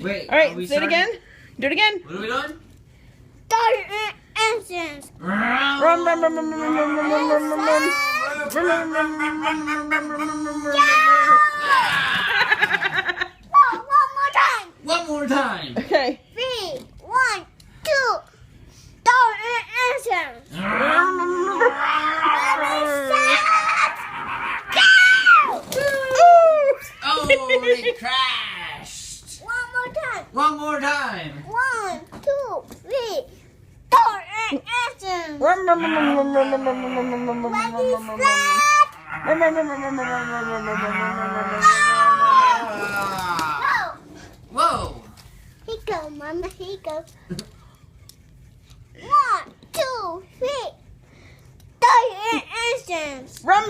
Wait. All right, are we say it again. Do it again. What are we doing? Start your engines. One more time. Okay. 3, 1, 2. Start your engines. Oh, they crashed. One more time. One more time. 1, 2, 3. Start your engines. Whoa. Here you go, Mama. Here you go. 1, 2, 3. Start your engines. Ready,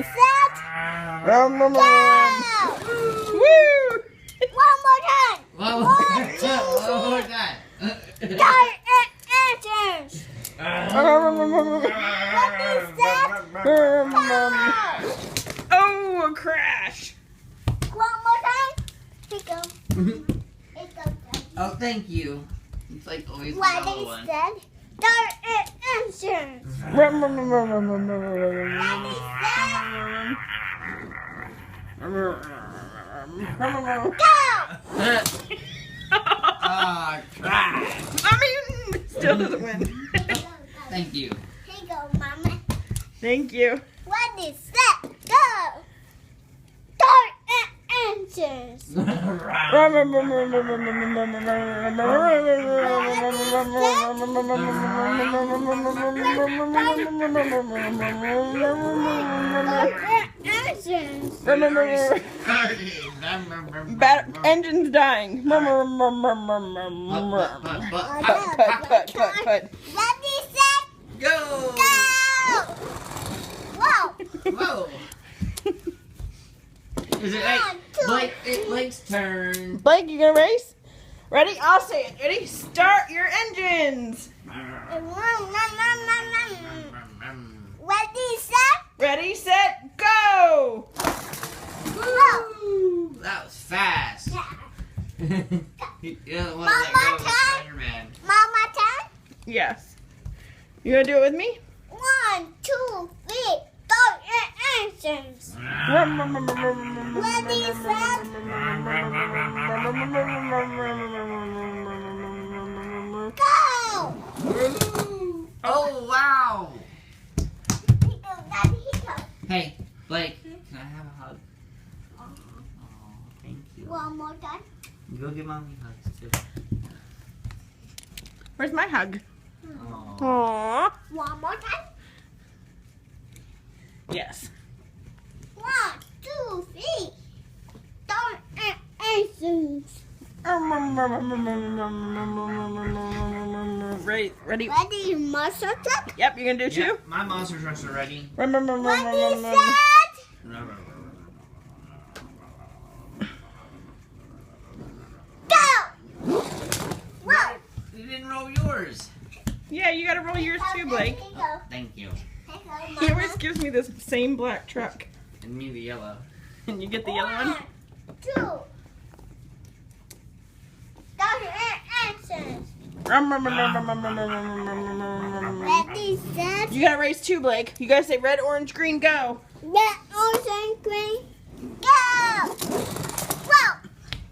set, go! Woo! One more time. One more time. Start your engines. Ready, set, go! Oh, a crash. One more time. Here you go. Here you go. Oh, thank you. It's like always the Ready, yellow one. set, start your engines. Go! Ah, crash. I mean, still doesn't win. Thank you. Here you go, Mama. Thank you. Ready, set, go! Start your engines. Engines. Engine's dying. Put. Ready, set, Go! go! Whoa! Whoa! Is it One, two, Blake's turn. Blake, you gonna race? Ready? I'll say it. Ready? Start your engines. Ready, set, Ready, set, go! Woo! That was fast. yeah. You're the one Mama, that goes time. Spider-Man. Mama, time. Yes. You gonna do it with me? 1, 2, 3. Start your engines. Ready, set, go! Oh, wow. Here you go, Daddy, here you go. Hey, Blake, can I have a hug? Oh, thank you. One more time. Go give mommy hugs, too. Where's my hug? Oh. Aww. One more time. Yes. 1, 2, 3. Start your engines. Ready? Ready? Ready, monster truck. Yep, you gonna do it Yeah, too? my monster trucks are ready. Ready, set, go! Whoa! You didn't roll yours. Yeah, you gotta roll yours too, Blake. Here you go. Thank you. Here you go, He Mama. always gives me this same black truck. And me the yellow. And you get the yellow one? 1, 2. Start your engines. Ready, set, You gotta race too, Blake. You gotta say red, orange, green, go. red, orange, and green. Go! Whoa!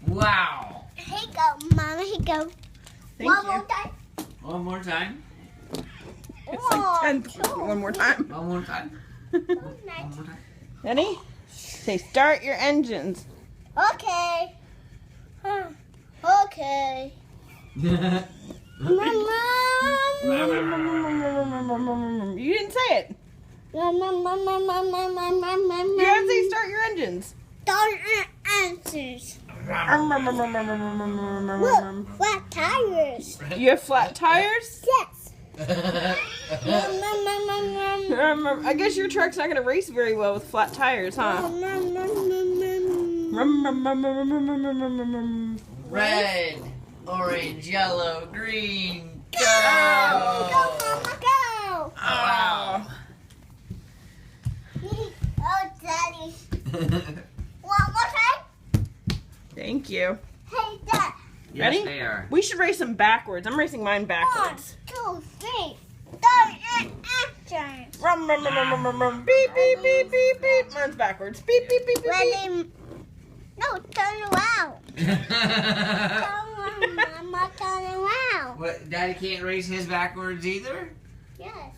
Wow. Here you go, Mama. Here you go. Thank One you. more time. One more time. It's like 10. One more time. One more time. Good One night. more time. Ready? Say start your engines. Okay. Okay. Mama. You didn't say it. You gotta say start your engines. Start your answers. Look, flat tires. You have flat tires? Yes. I guess your truck's not gonna race very well with flat tires, huh? Red, orange, yellow, green, go! Go, Mama, go. Oh, wow. Oh, Daddy. Thank you. Hey, Dad. Yes, Ready? they are. We should race them backwards. I'm racing mine 1, backwards. 2, 3. Start and action. Rum, rum, rum, rum, rum, rum. Beep, beep, beep, beep, beep. Mine's backwards. Beep, beep, beep, beep, beep. Ready? No, turn around. Come on, Mama, turn around. What? Daddy can't race his backwards either? Yes.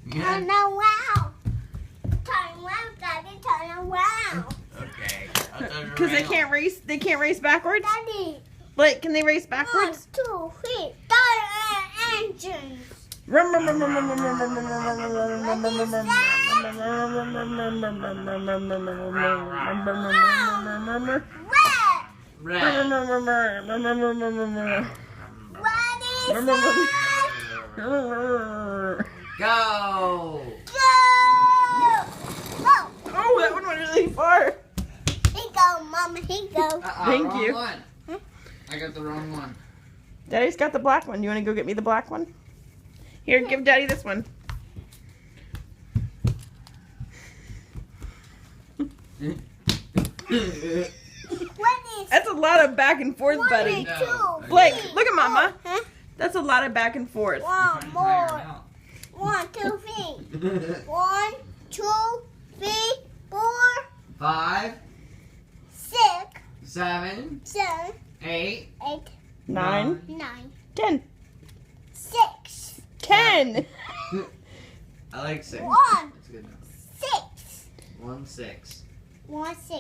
Yeah. Turn around. Turn around, Daddy, turn around. Okay. I'll turn Because they around. can't race. They can't race backwards. Daddy. Blake, can they race 1, backwards? 2, 3. Start and engine. Rum, rum, rum, rum, rum, rum, rum, rum, rum, rum, rum, rum, rum, rum, rum, rum, Red. Red. Ready, Oh, Go. go. Go. that one went really far. Here you go, Mama, here you go. Thank Wrong you. One. I got the wrong one. Daddy's got the black one. You want to go get me the black one? Here, give Daddy this one. Ready, That's a lot of back and forth, buddy. No. Blake, look at Mama. Huh? That's a lot of back and forth. One Tire more. out. 1, 2, 3. 1, 2, 3, 4, 5, 6, 7, 7, 8, 8, 9, 9, 10. 6, 10. I like 6. 1, That's good enough. 6, 1, 6. 1, 6.